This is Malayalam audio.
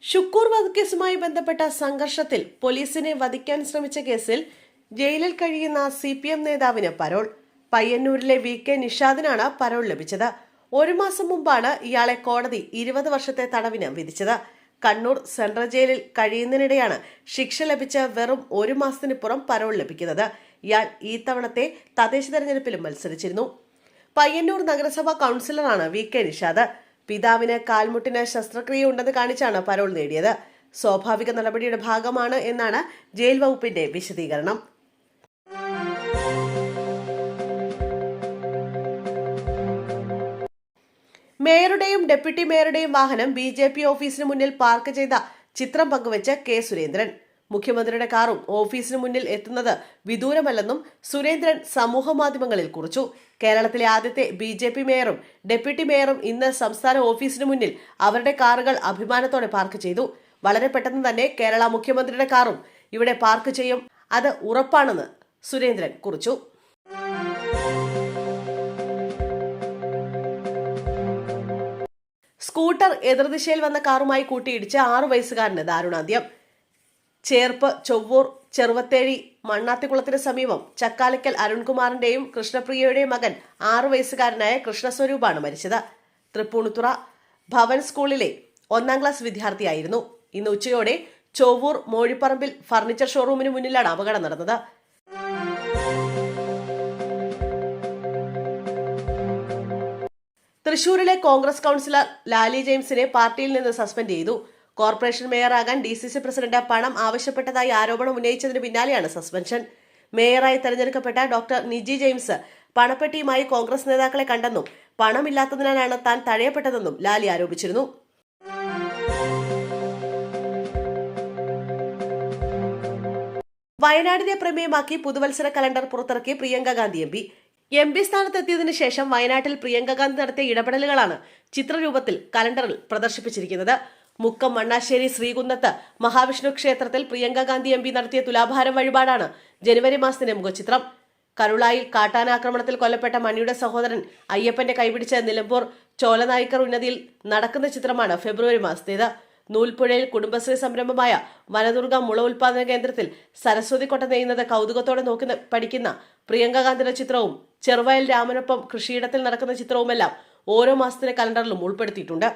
ഷുക്കൂർ വധക്കേസുമായി ബന്ധപ്പെട്ട സംഘർഷത്തിൽ പോലീസിനെ വധിക്കാൻ ശ്രമിച്ച കേസിൽ ജയിലിൽ കഴിയുന്ന CPM നേതാവിന് പരോൾ. പയ്യന്നൂരിലെ VK നിഷാദിനാണ് പരോൾ ലഭിച്ചത്. 1 മാസം മുമ്പാണ് ഇയാളെ കോടതി 20 വർഷത്തെ തടവിന് വിധിച്ചത്. കണ്ണൂർ സെൻട്രൽ ജയിലിൽ കഴിയുന്നതിനിടെയാണ് ശിക്ഷ ലഭിച്ച് വെറും 1 മാസത്തിനിപ്പുറം പരോൾ ലഭിക്കുന്നത്. ഇയാൾ ഈ തവണത്തെ തദ്ദേശ തെരഞ്ഞെടുപ്പിലും മത്സരിച്ചിരുന്നു. പയ്യന്നൂർ നഗരസഭാ കൗൺസിലറാണ് VK നിഷാദ്. പിതാവിന് കാൽമുട്ടിന് ശസ്ത്രക്രിയ ഉണ്ടെന്ന് കാണിച്ചാണ് പരോൾ നേടിയത്. സ്വാഭാവിക നടപടിയുടെ ഭാഗമാണ് എന്നാണ് ജയിൽ വകുപ്പിന്റെ വിശദീകരണം. മേയറുടെയും ഡെപ്യൂട്ടി മേയറുടെയും വാഹനം BJP ഓഫീസിന് മുന്നിൽ പാർക്ക് ചെയ്ത ചിത്രം പങ്കുവച്ച് K. സുരേന്ദ്രൻ. മുഖ്യമന്ത്രിയുടെ കാറും ഓഫീസിന് മുന്നിൽ എത്തുന്നത് വിദൂരമല്ലെന്നും സുരേന്ദ്രൻ സമൂഹ മാധ്യമങ്ങളിൽ കുറിച്ചു. കേരളത്തിലെ ആദ്യത്തെ BJP മേയറും ഡെപ്യൂട്ടി മേയറും ഇന്ന് സംസ്ഥാന ഓഫീസിന് മുന്നിൽ അവരുടെ കാറുകൾ അഭിമാനത്തോടെ പാർക്ക് ചെയ്തു. വളരെ പെട്ടെന്ന് തന്നെ കേരള മുഖ്യമന്ത്രിയുടെ കാറും ഇവിടെ പാർക്ക് ചെയ്യും, അത് ഉറപ്പാണെന്ന് സുരേന്ദ്രൻ കുറിച്ചു. സ്കൂട്ടർ എതിർദിശയിൽ വന്ന കാറുമായി കൂട്ടിയിടിച്ച് 6 വയസ്സുകാരന് ദാരുണാന്ത്യം. ചേർപ്പ് ചൊവ്വൂർ ചെറുവത്തേഴി മണ്ണാത്തിക്കുളത്തിന് സമീപം ചക്കാലക്കൽ അരുൺകുമാറിന്റെയും കൃഷ്ണപ്രിയയുടെയും മകൻ 6 വയസ്സുകാരനായ കൃഷ്ണസ്വരൂപാണ് മരിച്ചത്. തൃപ്പൂണിത്തുറ ഭവൻ സ്കൂളിലെ 1ാം ക്ലാസ് വിദ്യാർത്ഥിയായിരുന്നു. ഇന്ന് ഉച്ചയോടെ ചൊവ്വൂർ മോഴിപ്പറമ്പിൽ ഫർണിച്ചർ ഷോറൂമിന് മുന്നിലാണ് അപകടം നടന്നത്. തൃശൂരിലെ കോൺഗ്രസ് കൗൺസിലർ ലാലി ജെയിംസിനെ പാർട്ടിയിൽ നിന്ന് സസ്പെൻഡ് ചെയ്തു. കോർപ്പറേഷൻ മേയറാകാൻ DCC പ്രസിഡന്റ് പണം ആവശ്യപ്പെട്ടതായി ആരോപണം ഉന്നയിച്ചതിന് പിന്നാലെയാണ് സസ്പെൻഷൻ. മേയറായി തെരഞ്ഞെടുക്കപ്പെട്ട ഡോക്ടർ നിജി ജെയിംസ് പണപ്പെട്ടിയുമായി കോൺഗ്രസ് നേതാക്കളെ കണ്ടെന്നും പണമില്ലാത്തതിനാലാണ് താൻ തഴയപ്പെട്ടതെന്നും ലാലി ആരോപിച്ചിരുന്നു. വയനാടിനെ പ്രമേയമാക്കി പുതുവത്സര കലണ്ടർ പുറത്തിറക്കി പ്രിയങ്ക ഗാന്ധി MP സ്ഥാനത്തെത്തിയതിനു ശേഷം വയനാട്ടിൽ പ്രിയങ്ക ഗാന്ധി നടത്തിയ ഇടപെടലുകളാണ് ചിത്രരൂപത്തിൽ കലണ്ടറിൽ പ്രദർശിപ്പിച്ചിരിക്കുന്നത്. മുക്കം മണ്ണാശ്ശേരി ശ്രീകുന്നത്ത് മഹാവിഷ്ണു ക്ഷേത്രത്തിൽ പ്രിയങ്ക ഗാന്ധി MP നടത്തിയ തുലാഭാരം വഴിപാടാണ് ജനുവരി മാസത്തിന്റെ മുഖചിത്രം. കരുളായിൽ കാട്ടാനാക്രമണത്തിൽ കൊല്ലപ്പെട്ട മണിയുടെ സഹോദരൻ അയ്യപ്പന്റെ കൈപിടിച്ച് നിലമ്പൂർ ചോലനായിക്കർ ഉന്നതിയിൽ നടക്കുന്ന ചിത്രമാണ് ഫെബ്രുവരി മാസത്തേത്. നൂൽപ്പുഴയിൽ കുടുംബശ്രീ സംരംഭമായ വനദുർഗ മുള ഉൽപാദന കേന്ദ്രത്തിൽ സരസ്വതി കൊട്ട നെയ്യുന്നത് കൗതുകത്തോടെ നോക്കി പഠിക്കുന്ന പ്രിയങ്ക ഗാന്ധിയുടെ ചിത്രവും ചെറുവയൽ രാമനൊപ്പം കൃഷിയിടത്തിൽ നടക്കുന്ന ചിത്രവുമെല്ലാം ഓരോ മാസത്തിലെ കലണ്ടറിലും ഉൾപ്പെടുത്തിയിട്ടുണ്ട്.